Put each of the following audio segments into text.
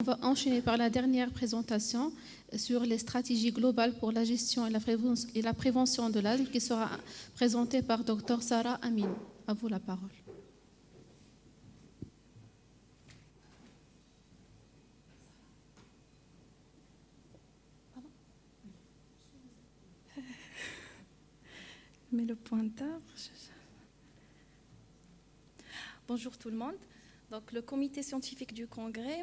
On va enchaîner par la dernière présentation sur les stratégies globales pour la gestion et la prévention de l'asthme qui sera présentée par Dr Sarah Amin. À vous la parole. Mais le pointeur. Bonjour tout le monde. Donc, le comité scientifique du Congrès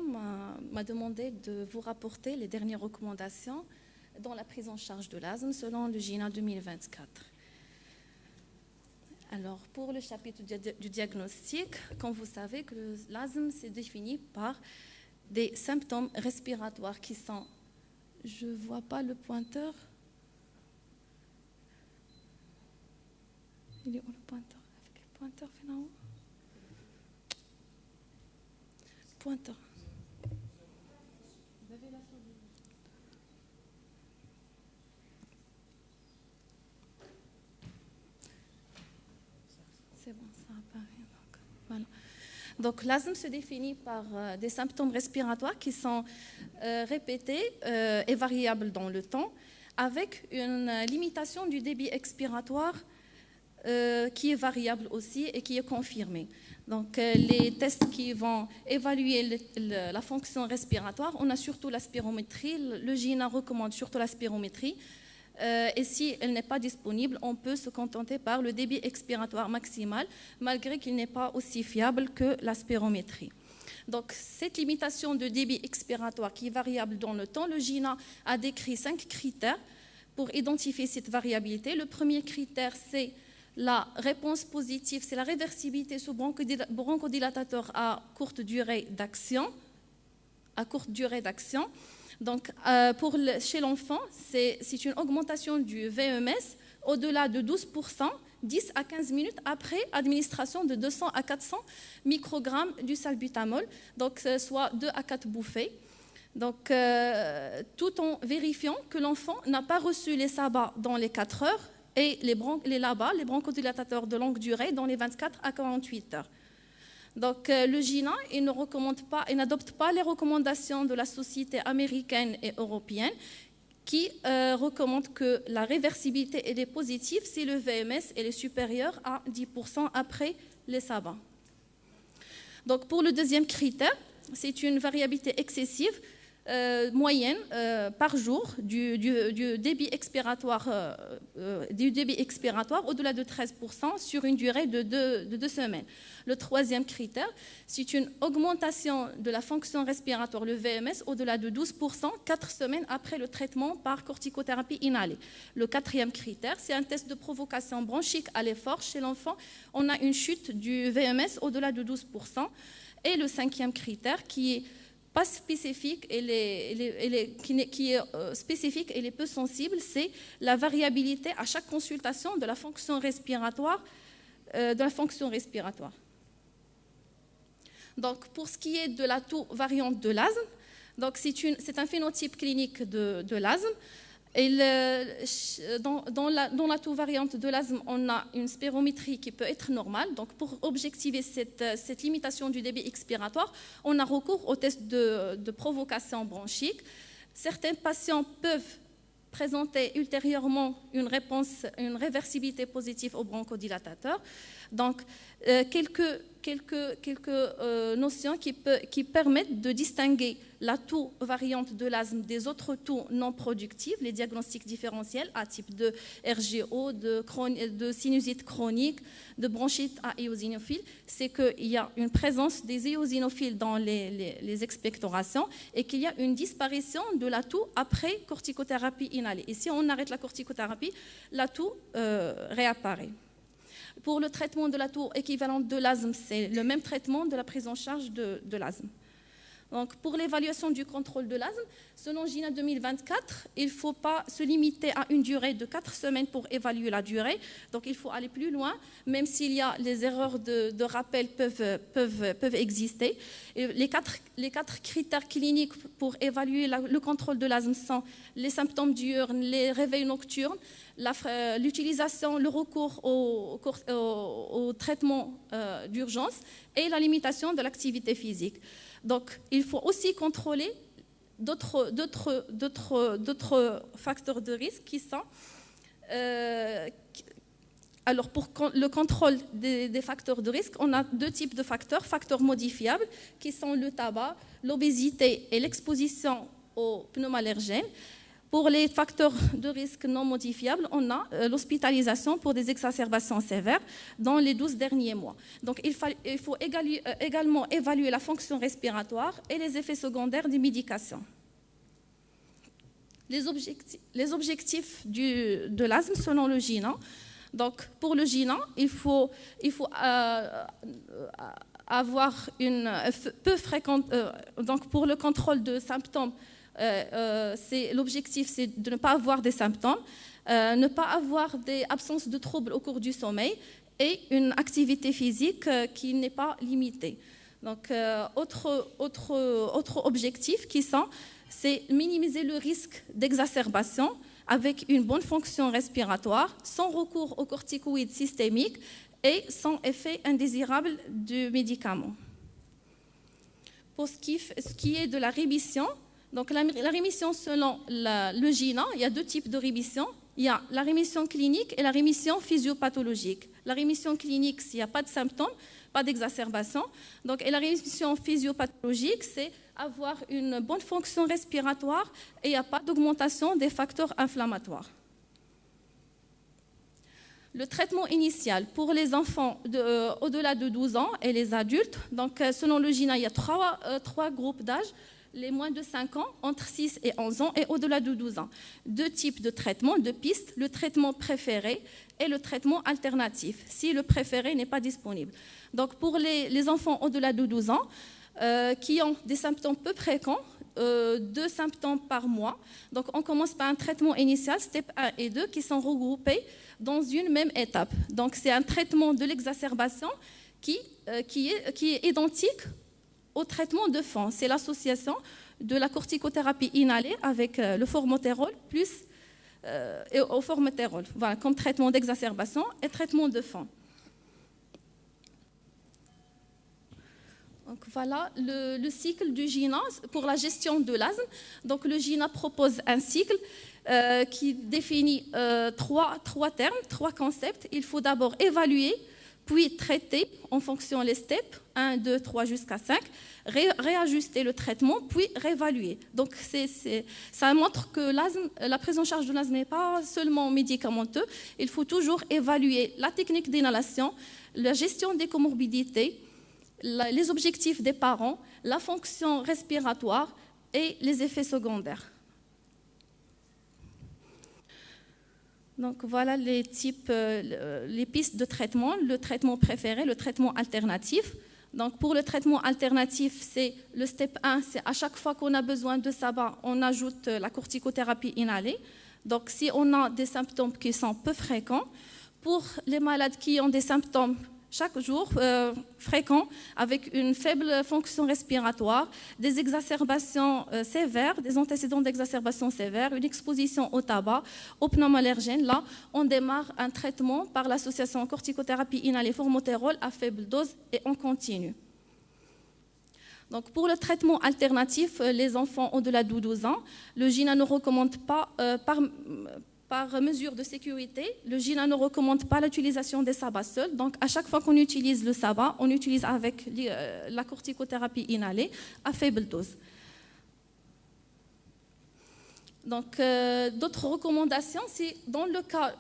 m'a demandé de vous rapporter les dernières recommandations dans la prise en charge de l'asthme selon le GINA 2024. Alors, pour le chapitre du diagnostic, comme vous savez, que l'asthme s'est défini par des symptômes respiratoires qui sont... Je ne vois pas le pointeur. Il est où le pointeur? Avec le pointeur finalement. Pointeur. C'est bon, ça apparaît. Voilà. Donc l'asthme se définit par des symptômes respiratoires qui sont répétés et variables dans le temps, avec une limitation du débit expiratoire qui est variable aussi et qui est confirmée. Donc, les tests qui vont évaluer la fonction respiratoire, on a surtout la spirométrie. Le GINA recommande surtout la spirométrie. Et si elle n'est pas disponible, on peut se contenter par le débit expiratoire maximal, malgré qu'il n'est pas aussi fiable que la spirométrie. Donc, cette limitation de débit expiratoire qui est variable dans le temps, le GINA a décrit 5 critères pour identifier cette variabilité. Le premier critère, c'est la réponse positive, c'est la réversibilité sous bronchodilatateur à courte durée d'action. Donc, chez l'enfant, c'est une augmentation du VMS au-delà de 12%, 10 à 15 minutes après administration de 200 à 400 microgrammes du salbutamol, donc soit 2 à 4 bouffées. Donc, tout en vérifiant que l'enfant n'a pas reçu les SABA dans les 4 heures, et les bronchodilatateurs de longue durée dans les 24 à 48 heures. Donc, le GINA, il n'adopte pas les recommandations de la Société américaine et européenne qui recommandent que la réversibilité elle est positive si le VMS est supérieur à 10% après les SABA. Donc, pour le deuxième critère, c'est une variabilité excessive moyenne par jour du débit expiratoire au-delà de 13% sur une durée de 2 semaines. Le troisième critère, c'est une augmentation de la fonction respiratoire, le VMS, au-delà de 12%, 4 semaines après le traitement par corticothérapie inhalée. Le quatrième critère, c'est un test de provocation bronchique à l'effort. Chez l'enfant, on a une chute du VMS au-delà de 12%. Et le cinquième critère, qui est pas spécifique, qui est spécifique et peu sensible, c'est la variabilité à chaque consultation de la fonction respiratoire. Donc, pour ce qui est de la toux variante de l'asthme, donc c'est un phénotype clinique de l'asthme. Dans la toux variante de l'asthme, on a une spirométrie qui peut être normale. Donc, pour objectiver cette limitation du débit expiratoire, on a recours au test de provocation bronchique. Certains patients peuvent présenter ultérieurement une réversibilité positive au bronchodilatateur. Donc, quelques notions qui permettent de distinguer la toux variante de l'asthme des autres toux non productives, les diagnostics différentiels à type de RGO, de sinusite chronique, de bronchite à éosinophile, c'est qu'il y a une présence des éosinophiles dans les expectorations et qu'il y a une disparition de la toux après corticothérapie inhalée. Et si on arrête la corticothérapie, la toux réapparaît. Pour le traitement de la toux équivalente de l'asthme, c'est le même traitement de la prise en charge de l'asthme. Donc, pour l'évaluation du contrôle de l'asthme, selon GINA 2024, il ne faut pas se limiter à une durée de 4 semaines pour évaluer la durée. Donc, il faut aller plus loin, même s'il y a les erreurs de rappel peuvent exister. Et les quatre critères cliniques pour évaluer le contrôle de l'asthme sont les symptômes diurnes, les réveils nocturnes, l'utilisation, le recours au traitement d'urgence et la limitation de l'activité physique. Donc, il faut aussi contrôler d'autres facteurs de risque qui sont... alors, pour le contrôle des facteurs de risque, on a deux types de facteurs modifiables, qui sont le tabac, l'obésité et l'exposition aux pneumoallergènes. Pour les facteurs de risque non modifiables, on a l'hospitalisation pour des exacerbations sévères dans les 12 derniers mois. Donc, il faut également évaluer la fonction respiratoire et les effets secondaires des médications. Les objectifs de l'asthme selon le GINA. Donc, pour le GINA, il faut avoir une peu fréquente. Donc, pour le contrôle de symptômes, l'objectif, c'est de ne pas avoir des symptômes, ne pas avoir des absences de troubles au cours du sommeil et une activité physique qui n'est pas limitée. Donc, autre objectif c'est minimiser le risque d'exacerbation avec une bonne fonction respiratoire, sans recours aux corticoïdes systémiques et sans effet indésirable du médicament. Pour ce qui est de la rémission, donc la rémission selon le GINA, il y a deux types de rémission. Il y a la rémission clinique et la rémission physiopathologique. La rémission clinique, s'il n'y a pas de symptômes, pas d'exacerbation. Donc, et la rémission physiopathologique, c'est avoir une bonne fonction respiratoire et il n'y a pas d'augmentation des facteurs inflammatoires. Le traitement initial pour les enfants au-delà de 12 ans et les adultes, donc selon le GINA, il y a trois groupes d'âge, les moins de 5 ans, entre 6 et 11 ans et au-delà de 12 ans. Deux types de traitements, deux pistes, le traitement préféré et le traitement alternatif, si le préféré n'est pas disponible. Donc pour les enfants au-delà de 12 ans, qui ont des symptômes peu fréquents, 2 symptômes par mois. Donc on commence par un traitement initial, step 1 et 2, qui sont regroupés dans une même étape. Donc c'est un traitement de l'exacerbation qui est identique au traitement de fond. C'est l'association de la corticothérapie inhalée avec le formoterol plus au formoterol, voilà, comme traitement d'exacerbation et traitement de fond. Donc voilà le cycle du GINA pour la gestion de l'asthme. Donc le GINA propose un cycle qui définit trois termes, 3 concepts. Il faut d'abord évaluer, puis traiter en fonction des steps, 1, 2, 3 jusqu'à 5, réajuster le traitement, puis réévaluer. Donc ça montre que la prise en charge de l'asthme n'est pas seulement médicamenteux. Il faut toujours évaluer la technique d'inhalation, la gestion des comorbidités, les objectifs des parents, la fonction respiratoire et les effets secondaires. Donc voilà les pistes de traitement, le traitement préféré, le traitement alternatif. Donc pour le traitement alternatif, c'est le step 1, c'est à chaque fois qu'on a besoin de sabbat, on ajoute la corticothérapie inhalée. Donc si on a des symptômes qui sont peu fréquents, pour les malades qui ont des symptômes chaque jour fréquents, avec une faible fonction respiratoire, des exacerbations sévères, des antécédents d'exacerbation sévères, une exposition au tabac, aux pneumoallergènes. Là, on démarre un traitement par l'association corticothérapie inhalée formoterol à faible dose et on continue. Donc, pour le traitement alternatif, les enfants au-delà de 12 ans, le GINA ne recommande pas, par mesure de sécurité, le GINA ne recommande pas l'utilisation des sabbats seuls. Donc, à chaque fois qu'on utilise le sabbat, on utilise avec la corticothérapie inhalée à faible dose. Donc, d'autres recommandations, c'est dans le cas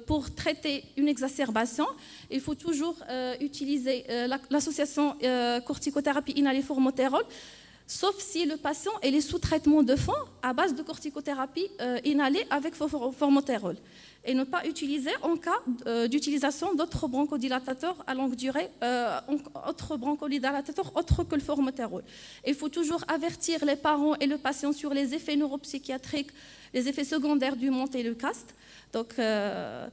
pour traiter une exacerbation, il faut toujours utiliser l'association corticothérapie inhalée formoterol, sauf si le patient est sous traitement de fond à base de corticothérapie inhalée avec formoterol, et ne pas utiliser en cas d'utilisation d'autres bronchodilatateurs à longue durée, autres que le formoterol. Il faut toujours avertir les parents et le patient sur les effets neuropsychiatriques, les effets secondaires du montelukast. Donc, le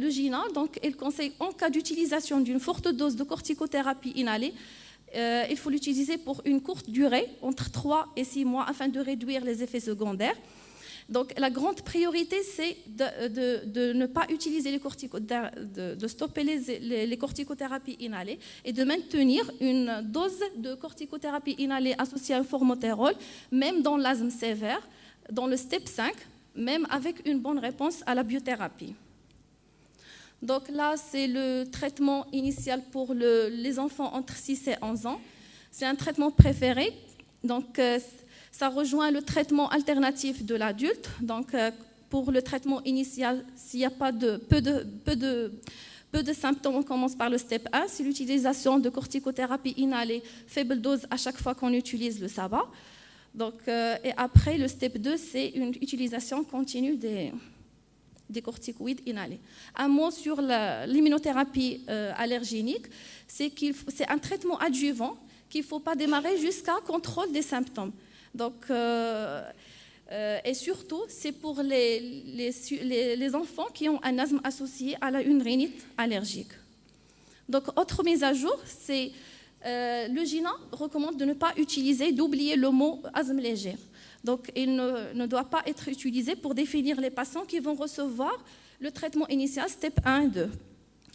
GINA, donc, il conseille en cas d'utilisation d'une forte dose de corticothérapie inhalée, il faut l'utiliser pour une courte durée, entre 3 et 6 mois, afin de réduire les effets secondaires. Donc la grande priorité, c'est de ne pas utiliser de stopper les corticothérapies inhalées et de maintenir une dose de corticothérapie inhalée associée à un formoterol, même dans l'asthme sévère, dans le step 5, même avec une bonne réponse à la biothérapie. Donc là, c'est le traitement initial pour les enfants entre 6 et 11 ans. C'est un traitement préféré. Donc, ça rejoint le traitement alternatif de l'adulte. Donc, pour le traitement initial, s'il n'y a pas peu de symptômes, on commence par le step 1. C'est l'utilisation de corticothérapie inhalée, faible dose à chaque fois qu'on utilise le SABA. Donc, et après, le step 2, c'est une utilisation continue des corticoïdes inhalés. Un mot sur l'immunothérapie allergénique, c'est un traitement adjuvant qu'il ne faut pas démarrer jusqu'à contrôle des symptômes. Donc, et surtout, c'est pour les enfants qui ont un asthme associé à une rhinite allergique. Donc, autre mise à jour, c'est le GINA recommande de ne pas utiliser, d'oublier le mot asthme léger. Donc, il ne doit pas être utilisé pour définir les patients qui vont recevoir le traitement initial step 1 et 2.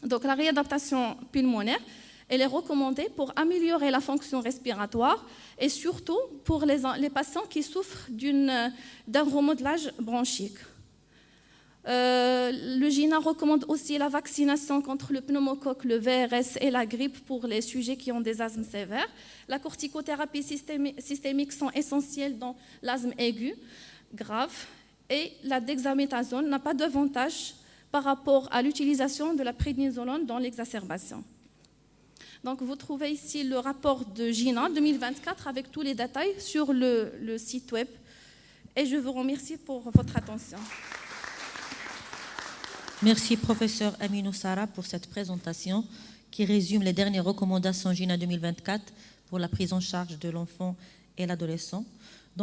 Donc, la réadaptation pulmonaire, elle est recommandée pour améliorer la fonction respiratoire et surtout pour les patients qui souffrent d'un remodelage bronchique. Le GINA recommande aussi la vaccination contre le pneumocoque, le VRS et la grippe pour les sujets qui ont des asthmes sévères. La corticothérapie systémique sont essentielles dans l'asthme aigu, grave, et la dexaméthasone n'a pas d'avantage par rapport à l'utilisation de la prédnisolone dans l'exacerbation. Donc, vous trouvez ici le rapport de GINA 2024 avec tous les détails sur le site web. Et je vous remercie pour votre attention. Merci, professeur Aminou Sarah, pour cette présentation qui résume les dernières recommandations GINA 2024 pour la prise en charge de l'enfant et l'adolescent.